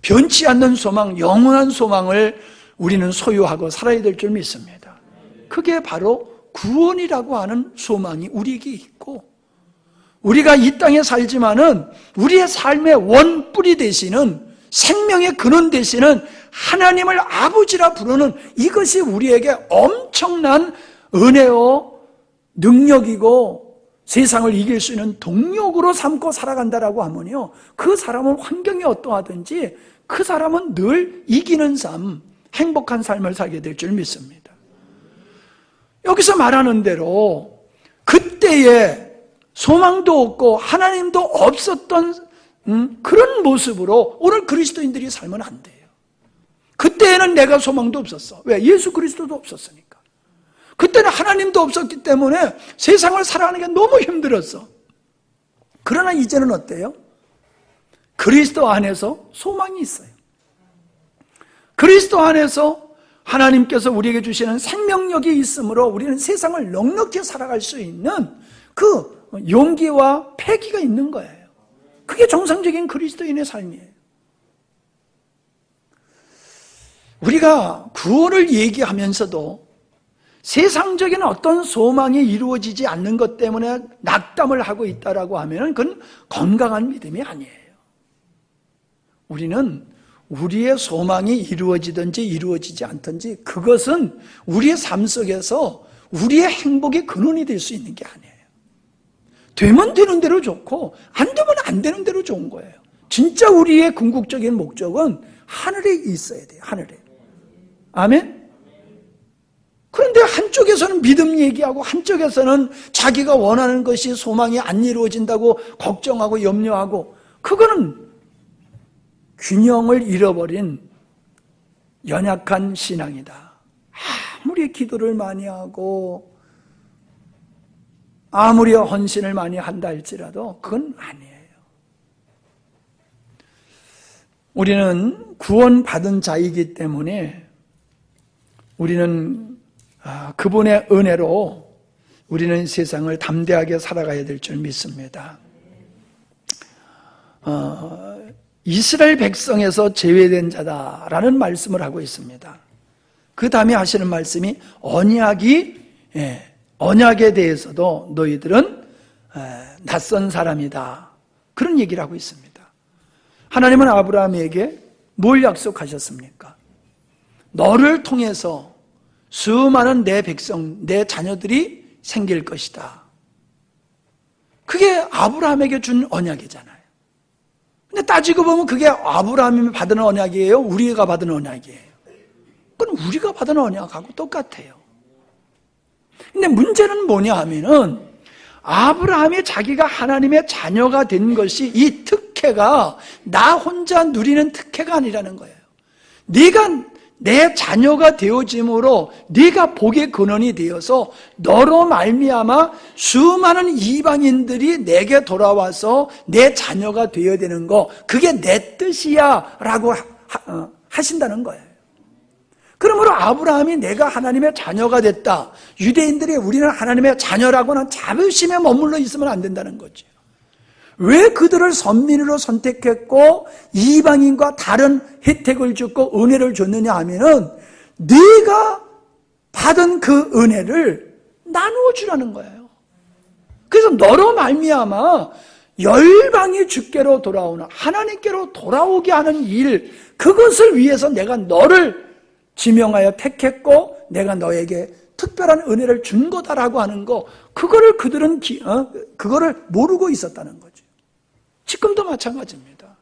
변치 않는 소망, 영원한 소망을 우리는 소유하고 살아야 될 줄 믿습니다. 그게 바로 구원이라고 하는 소망이 우리에게 있고, 우리가 이 땅에 살지만은 우리의 삶의 원뿌리 되시는, 생명의 근원 되시는 하나님을 아버지라 부르는 이것이 우리에게 엄청난 은혜요, 능력이고 세상을 이길 수 있는 동력으로 삼고 살아간다라고 하면요, 그 사람은 환경이 어떠하든지 그 사람은 늘 이기는 삶, 행복한 삶을 살게 될 줄 믿습니다. 여기서 말하는 대로 그때에 소망도 없고 하나님도 없었던 그런 모습으로 오늘 그리스도인들이 살면 안 돼요. 그때에는 내가 소망도 없었어. 왜? 예수 그리스도도 없었으니까. 그때는 하나님도 없었기 때문에 세상을 살아가는 게 너무 힘들었어. 그러나 이제는 어때요? 그리스도 안에서 소망이 있어요. 그리스도 안에서 하나님께서 우리에게 주시는 생명력이 있으므로 우리는 세상을 넉넉히 살아갈 수 있는 그 용기와 패기가 있는 거예요. 그게 정상적인 그리스도인의 삶이에요. 우리가 구원을 얘기하면서도 세상적인 어떤 소망이 이루어지지 않는 것 때문에 낙담을 하고 있다라고 하면 그건 건강한 믿음이 아니에요. 우리는 우리의 소망이 이루어지든지 이루어지지 않든지 그것은 우리의 삶 속에서 우리의 행복의 근원이 될 수 있는 게 아니에요. 되면 되는 대로 좋고 안 되면 안 되는 대로 좋은 거예요. 진짜 우리의 궁극적인 목적은 하늘에 있어야 돼요. 하늘에. 아멘? 그런데 한쪽에서는 믿음 얘기하고 한쪽에서는 자기가 원하는 것이 소망이 안 이루어진다고 걱정하고 염려하고, 그거는 균형을 잃어버린 연약한 신앙이다. 아무리 기도를 많이 하고 아무리 헌신을 많이 한다 할지라도 그건 아니에요. 우리는 구원받은 자이기 때문에 우리는 그분의 은혜로 우리는 세상을 담대하게 살아가야 될 줄 믿습니다. 이스라엘 백성에서 제외된 자다라는 말씀을 하고 있습니다. 그 다음에 하시는 말씀이 언약에 대해서도 너희들은 낯선 사람이다, 그런 얘기를 하고 있습니다. 하나님은 아브라함에게 뭘 약속하셨습니까? 너를 통해서 수많은 내 백성, 내 자녀들이 생길 것이다. 그게 아브라함에게 준 언약이잖아요. 근데 따지고 보면 그게 아브라함이 받은 언약이에요? 우리가 받은 언약이에요? 그건 우리가 받은 언약하고 똑같아요. 근데 문제는 뭐냐 하면은, 아브라함이 자기가 하나님의 자녀가 된 것이, 이 특혜가 나 혼자 누리는 특혜가 아니라는 거예요. 네가 내 자녀가 되어짐으로 네가 복의 근원이 되어서 너로 말미암아 수많은 이방인들이 내게 돌아와서 내 자녀가 되어야 되는 거, 그게 내 뜻이야 라고 하신다는 거예요. 그러므로 아브라함이 내가 하나님의 자녀가 됐다, 유대인들이 우리는 하나님의 자녀라고는 자부심에 머물러 있으면 안 된다는 거죠. 왜 그들을 선민으로 선택했고 이방인과 다른 혜택을 주고 은혜를 줬느냐 하면은, 네가 받은 그 은혜를 나누어 주라는 거예요. 그래서 너로 말미암아 열방이 주께로 돌아오나 하나님께로 돌아오게 하는 일, 그것을 위해서 내가 너를 지명하여 택했고 내가 너에게 특별한 은혜를 준 거다라고 하는 거, 그거를 그들은 그거를 모르고 있었다는 거죠. 지금도 마찬가지입니다.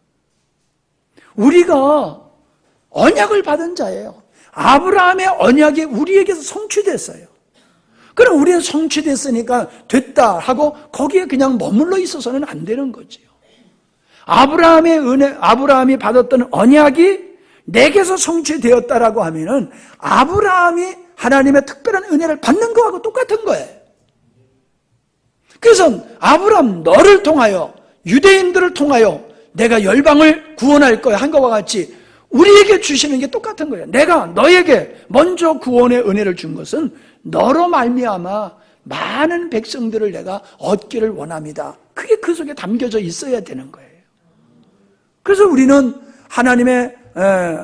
우리가 언약을 받은 자예요. 아브라함의 언약이 우리에게서 성취됐어요. 그럼 우리는 성취됐으니까 됐다 하고 거기에 그냥 머물러 있어서는 안 되는 거죠. 아브라함의 은혜, 아브라함이 받았던 언약이 내게서 성취되었다라고 하면은 아브라함이 하나님의 특별한 은혜를 받는 거하고 똑같은 거예요. 그래서 아브라함, 너를 통하여, 유대인들을 통하여 내가 열방을 구원할 거야 한 것과 같이 우리에게 주시는 게 똑같은 거예요. 내가 너에게 먼저 구원의 은혜를 준 것은 너로 말미암아 많은 백성들을 내가 얻기를 원합니다. 그게 그 속에 담겨져 있어야 되는 거예요. 그래서 우리는 하나님의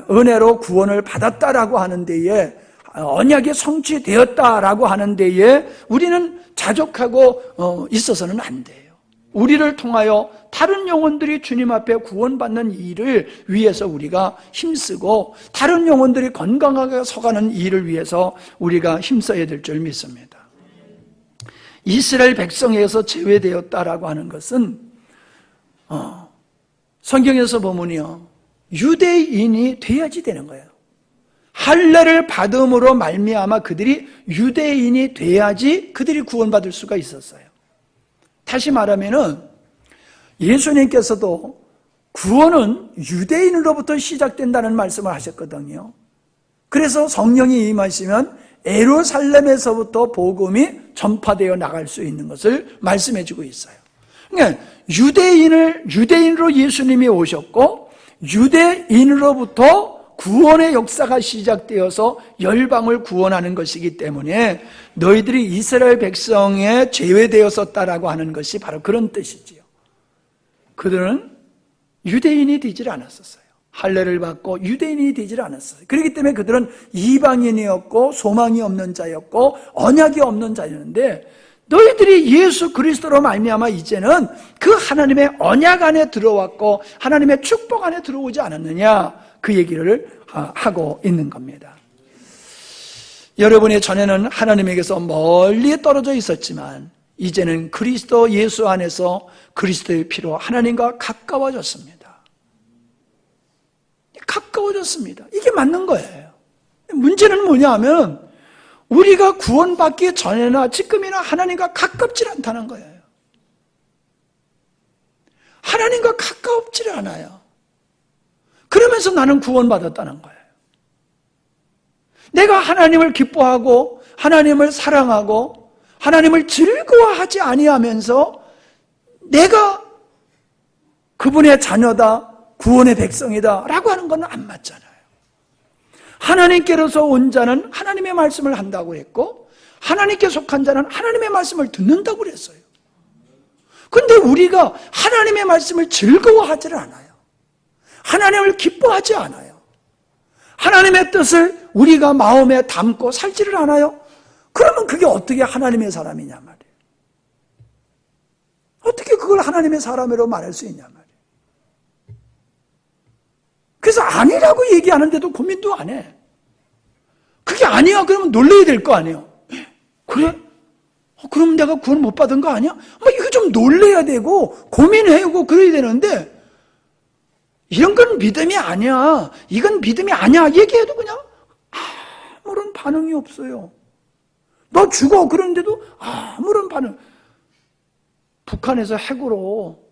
은혜로 구원을 받았다라고 하는 데에, 언약이 성취되었다라고 하는 데에 우리는 자족하고 있어서는 안 돼요. 우리를 통하여 다른 영혼들이 주님 앞에 구원받는 일을 위해서 우리가 힘쓰고, 다른 영혼들이 건강하게 서가는 일을 위해서 우리가 힘써야 될 줄 믿습니다. 이스라엘 백성에서 제외되었다라고 하는 것은 성경에서 보면요, 유대인이 돼야지 되는 거예요. 할례를 받음으로 말미암아 그들이 유대인이 돼야지 그들이 구원받을 수가 있었어요. 다시 말하면은 예수님께서도 구원은 유대인으로부터 시작된다는 말씀을 하셨거든요. 그래서 성령이 임하시면 예루살렘에서부터 복음이 전파되어 나갈 수 있는 것을 말씀해 주고 있어요. 그러니까 유대인으로 예수님이 오셨고, 유대인으로부터 구원의 역사가 시작되어서 열방을 구원하는 것이기 때문에 너희들이 이스라엘 백성에 제외되었었다라고 하는 것이 바로 그런 뜻이지요. 그들은 유대인이 되질 않았었어요. 할례를 받고 유대인이 되질 않았어요. 그렇기 때문에 그들은 이방인이었고 소망이 없는 자였고 언약이 없는 자였는데, 너희들이 예수 그리스도로 말미암아 이제는 그 하나님의 언약 안에 들어왔고 하나님의 축복 안에 들어오지 않았느냐, 그 얘기를 하고 있는 겁니다. 여러분이 전에는 하나님에게서 멀리 떨어져 있었지만 이제는 그리스도 예수 안에서 그리스도의 피로 하나님과 가까워졌습니다. 가까워졌습니다. 이게 맞는 거예요. 문제는 뭐냐 하면 우리가 구원받기 전에나 지금이나 하나님과 가깝질 않다는 거예요. 하나님과 가깝질 않아요. 그러면서 나는 구원받았다는 거예요. 내가 하나님을 기뻐하고 하나님을 사랑하고 하나님을 즐거워하지 아니하면서 내가 그분의 자녀다, 구원의 백성이다 라고 하는 건 안 맞잖아요. 하나님께로서 온 자는 하나님의 말씀을 한다고 했고 하나님께 속한 자는 하나님의 말씀을 듣는다고 그랬어요. 그런데 우리가 하나님의 말씀을 즐거워하지를 않아요. 하나님을 기뻐하지 않아요. 하나님의 뜻을 우리가 마음에 담고 살지를 않아요. 그러면 그게 어떻게 하나님의 사람이냐 말이에요. 어떻게 그걸 하나님의 사람으로 말할 수 있냐 말이에요. 그래서 아니라고 얘기하는데도 고민도 안 해. 그게 아니야 그러면 놀라야 될 거 아니에요. 그래? 그럼 내가 구원 못 받은 거 아니야? 이거 좀 놀라야 되고 고민하고 그래야 되는데 이런 건 믿음이 아니야. 이건 믿음이 아니야. 얘기해도 그냥 아무런 반응이 없어요. 너 죽어. 그런데도 아무런 반응. 북한에서 핵으로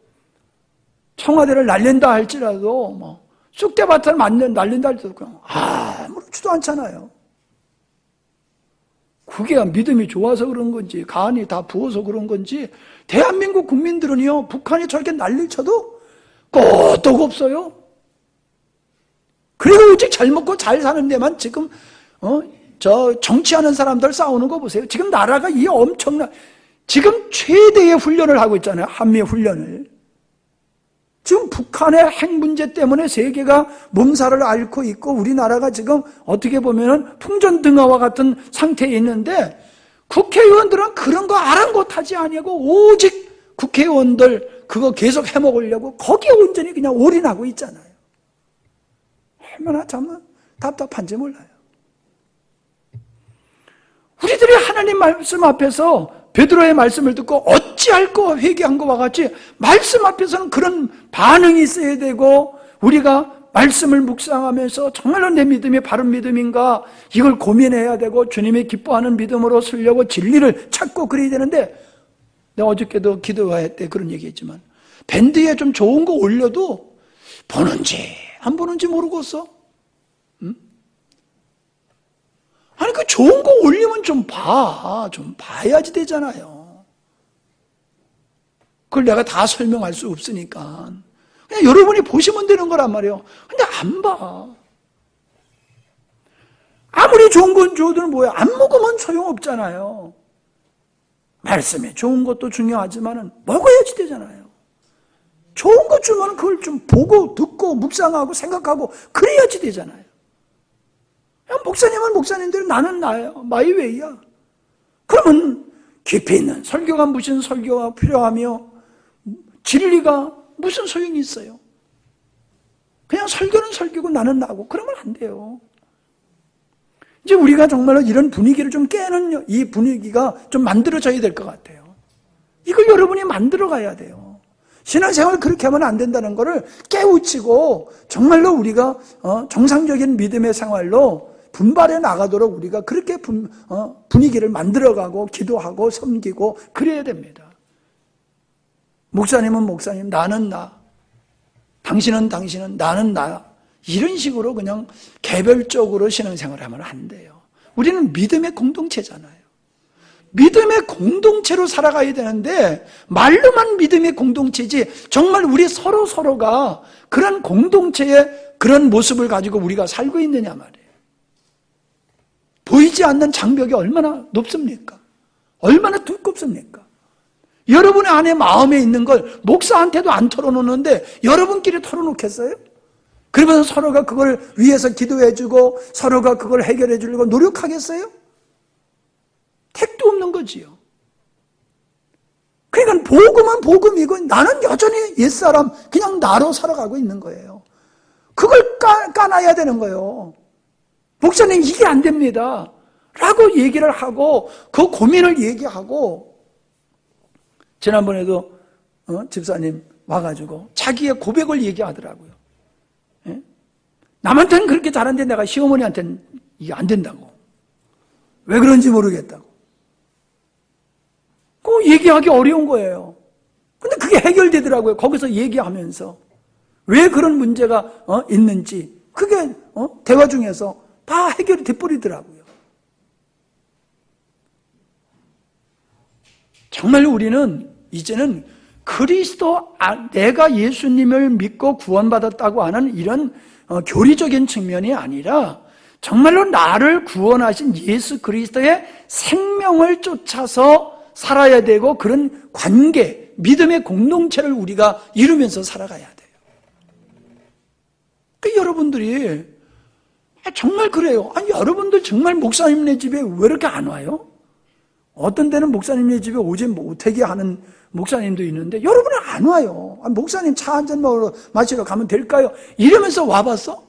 청와대를 날린다 할지라도 쑥대밭을 날린다 할지라도 그냥 아무렇지도 않잖아요. 그게 믿음이 좋아서 그런 건지 간이 다 부어서 그런 건지 대한민국 국민들은요 북한이 저렇게 난리 쳐도 끄떡 없어요. 그리고 오직 잘 먹고 잘 사는 데만 지금 저 정치하는 사람들 싸우는 거 보세요. 지금 나라가 이 엄청난 지금 최대의 훈련을 하고 있잖아요. 한미 훈련을. 지금 북한의 핵 문제 때문에 세계가 몸살을 앓고 있고 우리나라가 지금 어떻게 보면 풍전등화와 같은 상태에 있는데 국회의원들은 그런 거 아랑곳하지 아니하고 오직 국회의원들 그거 계속 해먹으려고 거기에 온전히 그냥 올인하고 있잖아요. 얼마나 참 답답한지 몰라요. 우리들이 하나님 말씀 앞에서 베드로의 말씀을 듣고 어찌할꼬 회개한 것과 같이 말씀 앞에서는 그런 반응이 있어야 되고 우리가 말씀을 묵상하면서 정말로 내 믿음이 바른 믿음인가 이걸 고민해야 되고 주님이 기뻐하는 믿음으로 서려고 진리를 찾고 그래야 되는데 내가 어저께도 기도회 때 그런 얘기했지만 밴드에 좀 좋은 거 올려도 보는지 안 보는지 모르겠어. 응? 아니 그 좋은 거 올리면 좀 봐야지 되잖아요. 그걸 내가 다 설명할 수 없으니까 그냥 여러분이 보시면 되는 거란 말이에요. 근데 안 봐. 아무리 좋은 건 줘도 뭐야 안 먹으면 소용없잖아요. 말씀에 좋은 것도 중요하지만 먹어야지 되잖아요. 좋은 거 주면 그걸 좀 보고 듣고 묵상하고 생각하고 그래야지 되잖아요. 목사님은 목사님대로 나는 나야. 마이웨이야. 그러면 깊이 있는 설교가 무슨 설교가 필요하며 진리가 무슨 소용이 있어요? 그냥 설교는 설교고 나는 나고 그러면 안 돼요. 이제 우리가 정말로 이런 분위기를 좀 깨는 이 분위기가 좀 만들어져야 될 것 같아요. 이걸 여러분이 만들어 가야 돼요. 신앙생활 그렇게 하면 안 된다는 거를 깨우치고 정말로 우리가 정상적인 믿음의 생활로 분발해 나가도록 우리가 그렇게 분위기를 만들어가고 기도하고 섬기고 그래야 됩니다. 목사님은 목사님, 나는 나, 당신은 당신은, 나는 나야. 이런 식으로 그냥 개별적으로 신앙생활을 하면 안 돼요. 우리는 믿음의 공동체잖아요. 믿음의 공동체로 살아가야 되는데 말로만 믿음의 공동체지 정말 우리 서로가 그런 공동체의 그런 모습을 가지고 우리가 살고 있느냐 말이에요. 보이지 않는 장벽이 얼마나 높습니까? 얼마나 두껍습니까? 여러분의 안에 마음에 있는 걸 목사한테도 안 털어놓는데 여러분끼리 털어놓겠어요? 그러면서 서로가 그걸 위해서 기도해주고 서로가 그걸 해결해 주려고 노력하겠어요? 택도 없는 거지요. 그러니까 복음은 복음이고 나는 여전히 옛사람 그냥 나로 살아가고 있는 거예요. 그걸 까놔야 되는 거예요. 목사님 이게 안 됩니다 라고 얘기를 하고 그 고민을 얘기하고 지난번에도 집사님 와가지고 자기의 고백을 얘기하더라고요. 예? 남한테는 그렇게 잘하는데 내가 시어머니한테는 이게 안 된다고. 왜 그런지 모르겠다고. 그 얘기하기 어려운 거예요. 근데 그게 해결되더라고요. 거기서 얘기하면서. 왜 그런 문제가 있는지 그게 대화 중에서 다 해결이 돼버리더라고요. 정말 우리는 이제는 그리스도, 내가 예수님을 믿고 구원받았다고 하는 이런 교리적인 측면이 아니라 정말로 나를 구원하신 예수 그리스도의 생명을 쫓아서 살아야 되고, 그런 관계, 믿음의 공동체를 우리가 이루면서 살아가야 돼요. 여러분들이 정말 그래요. 아니, 여러분들 정말 목사님네 집에 왜 이렇게 안 와요? 어떤 때는 목사님네 집에 오지 못하게 하는 목사님도 있는데 여러분은 안 와요. 아니, 목사님 차 한잔 마시러 가면 될까요? 이러면서 와봤어?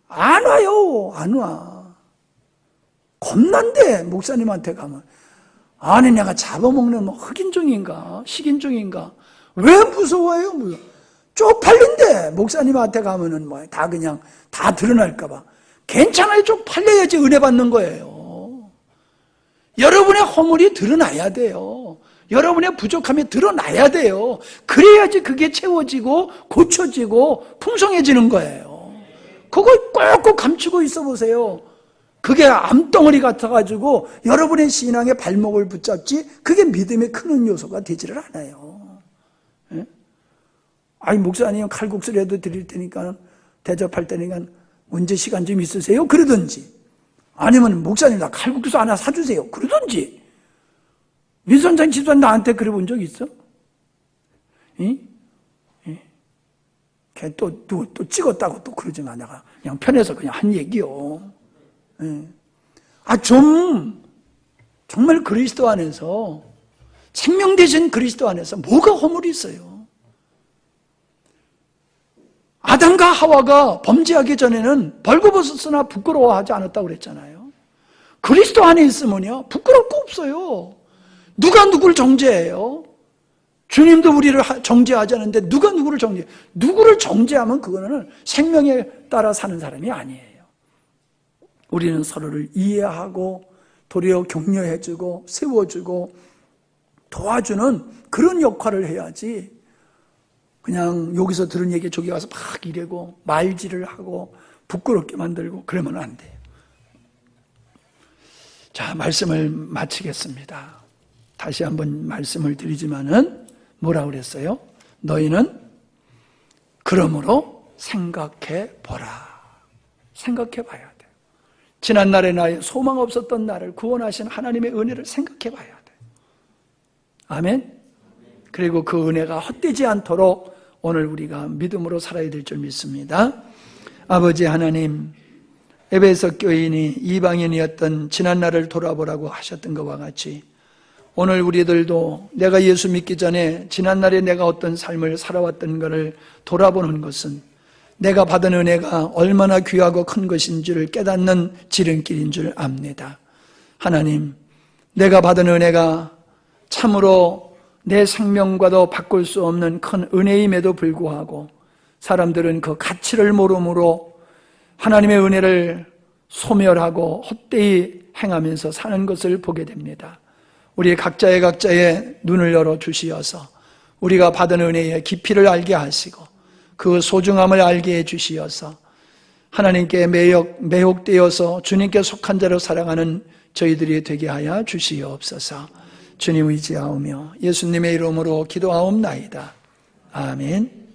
안 와요. 안 와. 겁난데 목사님한테 가면. 아니, 내가 잡아먹는 흑인종인가 식인종인가. 왜 무서워요? 쪽팔린데 목사님한테 가면은 다 그냥 다 드러날까봐. 괜찮아요. 쪽팔려야지 은혜 받는 거예요. 여러분의 허물이 드러나야 돼요. 여러분의 부족함이 드러나야 돼요. 그래야지 그게 채워지고 고쳐지고 풍성해지는 거예요. 그걸 꼭꼭 감추고 있어 보세요. 그게 암덩어리 같아가지고 여러분의 신앙의 발목을 붙잡지 그게 믿음의 큰 요소가 되지를 않아요. 예? 아니, 목사님 칼국수라도 드릴 테니까 대접할 테니까 언제 시간 좀 있으세요? 그러든지, 아니면 목사님 나 칼국수 하나 사주세요. 그러든지. 민선장 집사님 나한테 그래 본 적 있어? 걔 또 찍었다고 또 그러지 마. 내가 그냥 편해서 그냥 한 얘기요. 정말 그리스도 안에서, 생명 되신 그리스도 안에서 뭐가 허물이 있어요? 아담과 하와가 범죄하기 전에는 벌거벗었으나 부끄러워하지 않았다고 그랬잖아요. 그리스도 안에 있으면요, 부끄러울 거 없어요. 누가 누구를 정죄해요? 주님도 우리를 정죄하지 않는데 누가 누구를 정죄해요? 누구를 정죄하면 그거는 생명에 따라 사는 사람이 아니에요. 우리는 서로를 이해하고 도리어 격려해주고 세워주고 도와주는 그런 역할을 해야지, 그냥 여기서 들은 얘기 저기 가서 막 이래고 말질을 하고 부끄럽게 만들고 그러면 안 돼요. 자, 말씀을 마치겠습니다. 다시 한번 말씀을 드리지만은 뭐라고 그랬어요? 너희는 그러므로 생각해 보라. 생각해 봐야 돼요. 지난날의 나의 소망 없었던 나를 구원하신 하나님의 은혜를 생각해 봐야 돼요. 아멘. 그리고 그 은혜가 헛되지 않도록 오늘 우리가 믿음으로 살아야 될 줄 믿습니다. 아버지 하나님, 에베소 교인이 이방인이었던 지난날을 돌아보라고 하셨던 것과 같이 오늘 우리들도 내가 예수 믿기 전에 지난날에 내가 어떤 삶을 살아왔던 것을 돌아보는 것은 내가 받은 은혜가 얼마나 귀하고 큰 것인지를 깨닫는 지름길인 줄 압니다. 하나님, 내가 받은 은혜가 참으로 내 생명과도 바꿀 수 없는 큰 은혜임에도 불구하고 사람들은 그 가치를 모름으로 하나님의 은혜를 소멸하고 헛되이 행하면서 사는 것을 보게 됩니다. 우리 각자의 눈을 열어 주시어서 우리가 받은 은혜의 깊이를 알게 하시고 그 소중함을 알게 해 주시어서 하나님께 매혹되어서 주님께 속한 자로 살아가는 저희들이 되게 하여 주시옵소서. 주님 의지하오며 예수님의 이름으로 기도하옵나이다. 아멘.